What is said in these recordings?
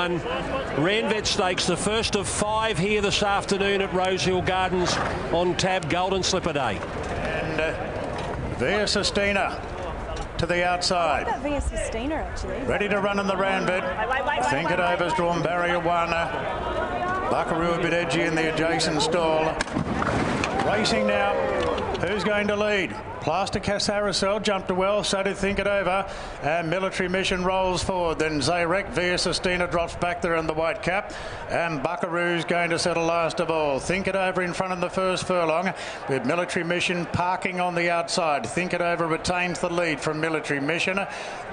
Ranvet Stakes, the first of 5 here this afternoon at Rose Hill Gardens on tab Golden Slipper Day. And Via Sistina to the outside. What about Via Sistina, actually? Ready to run in the Ranvet. Think It Over's drawn barrier 1. Buckaroo a bit edgy in the adjacent stall. Racing now. Who's going to lead? Plaster Carousel jumped well, so did Think It Over, and Military Mission rolls forward. Then Zayrek, Via Sistina drops back there in the white cap, and Buckaroo's going to settle last of all. Think It Over in front of the first furlong, with Military Mission parking on the outside. Think It Over retains the lead from Military Mission.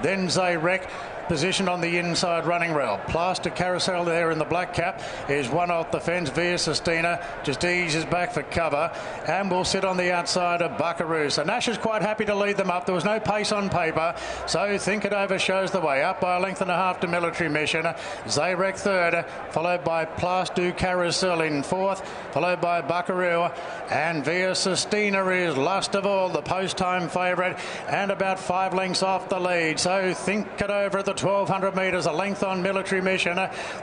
Then Zayrek positioned on the inside running rail. Plaster Carousel there in the black cap is one off the fence. Via Sistina just eases back for cover and will sit on the outside of Buckaroo. So Nash is quite happy to lead them up. There was no pace on paper, so Think It Over shows the way. Up by a length and a half to Military Mission. Zayrek third, followed by Plaster Carousel in fourth, followed by Buckaroo, and Via Sistina is last of all, the post-time favourite, and about 5 lengths off the lead. So Think It Over at the 1,200 metres, a length on Military Mission,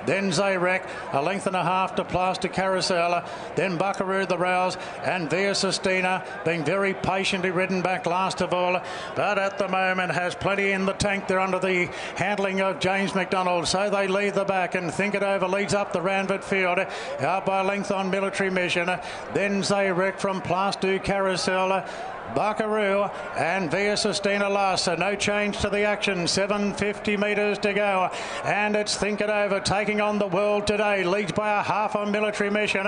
then Zayrek, a length and a half to Plaster Carousel, then Buckaroo the Rouse, and Via Sistina being very patiently ridden back last of all, but at the moment has plenty in the tank there under the handling of James McDonald, so they lead the back, and Think It Over leads up the Ranvet field, out by a length on Military Mission, then Zayrek from Plaster Carousel, Buckaroo and Via Sistina last, so no change to the action. 750 metres to go, and it's Think It Over taking on the world today. Leads by a half on Military Mission.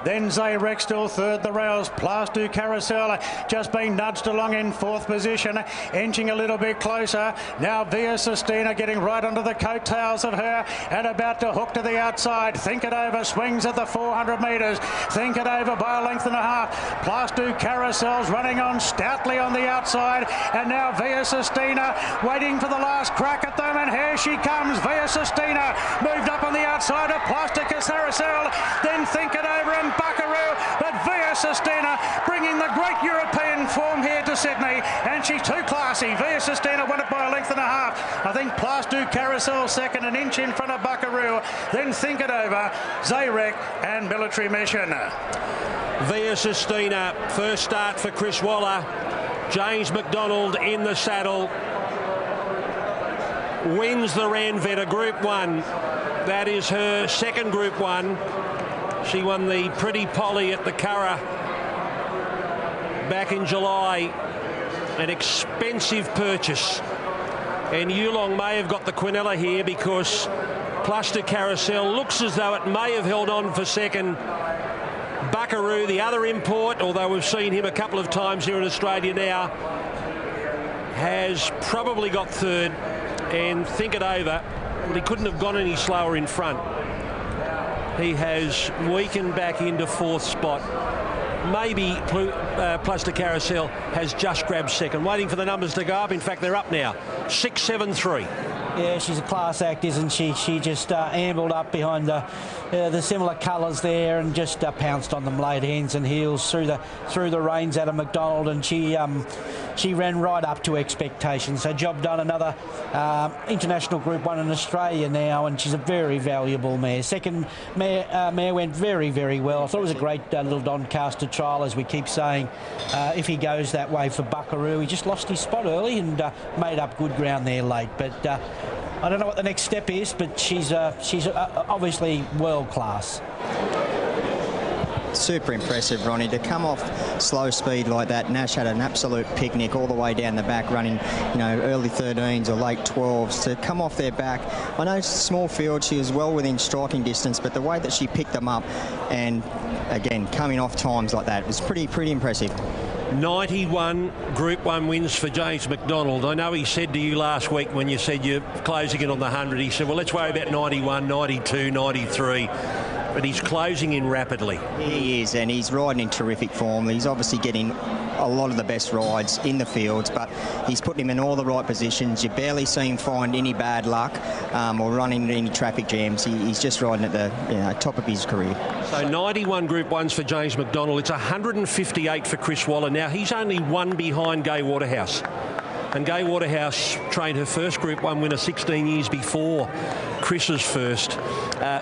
Then Zayrek still third, the rails. Plaster Carousel just being nudged along in fourth position, inching a little bit closer. Now Via Sistina getting right under the coattails of her and about to hook to the outside. Think It Over swings at the 400 metres. Think It Over by a length and a half. Plaster Carousel's running on stoutly on the outside, and now Via Sistina waiting for the last crack at them, and here she comes. Via Sistina moved up on the outside of Plaster Carousel, then Think It Over and Buckaroo, but Via Sistina bringing the great European form here to Sydney, and she's too classy. Via Sistina won it by a length and a half. I think Plaster Carousel second, an inch in front of Buckaroo, then Think It Over, Zayrek and Military Mission. Via Sistina, first start for Chris Waller. James McDonald in the saddle. Wins the Ranvet, a Group 1. That is her second Group 1. She won the Pretty Polly at the Curragh back in July. An expensive purchase. And Yulong may have got the Quinella here because Plaster Carousel looks as though it may have held on for second. Buckaroo, the other import, although we've seen him a couple of times here in Australia now, has probably got third, and Think It Over, well, he couldn't have gone any slower in front. He has weakened back into fourth spot. Maybe Plaster Carousel has just grabbed second, waiting for the numbers to go up. In fact, they're up now, 6, 7, 3. Yeah, she's a class act, isn't she? She just ambled up behind the similar colours there and just pounced on them late hands and heels through the reins out of McDonald, and she ran right up to expectations. So job done. Another international Group 1 in Australia now, and she's a very valuable mare. Second mare went very, very well. I thought it was a great little Doncaster trial, as we keep saying. If he goes that way for Buckaroo, he just lost his spot early and made up good ground there late. But I don't know what the next step is, but she's obviously world class. Super impressive, Ronnie, to come off slow speed like that. Nash had an absolute picnic all the way down the back, running, early 13s or late 12s. To come off their back, I know small field, she was well within striking distance, but the way that she picked them up and again coming off times like that was pretty impressive. 91 Group 1 wins for James McDonald. I know he said to you last week when you said you're closing in on the 100, he said, well, let's worry about 91, 92, 93. But he's closing in rapidly. He is, and he's riding in terrific form. He's obviously getting a lot of the best rides in the fields, but he's putting him in all the right positions. You barely see him find any bad luck or running any traffic jams. He's just riding at the top of his career. So 91 Group 1s for James McDonald. It's 158 for Chris Waller. Now, he's only one behind Gay Waterhouse. And Gay Waterhouse trained her first Group 1 winner 16 years before Chris's first.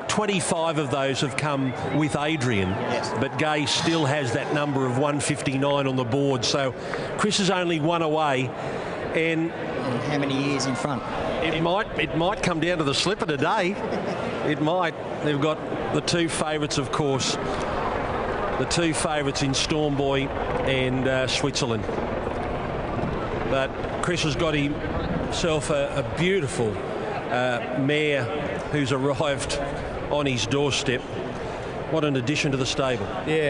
25 of those have come with Adrian, yes. But Gay still has that number of 159 on the board. So Chris is only one away. And how many years in front? It might come down to the slipper today. It might. They've got the two favourites, of course. The two favourites in Stormboy and Switzerland. But Chris has got himself a beautiful mare who's arrived on his doorstep. What an addition to the stable. Yeah.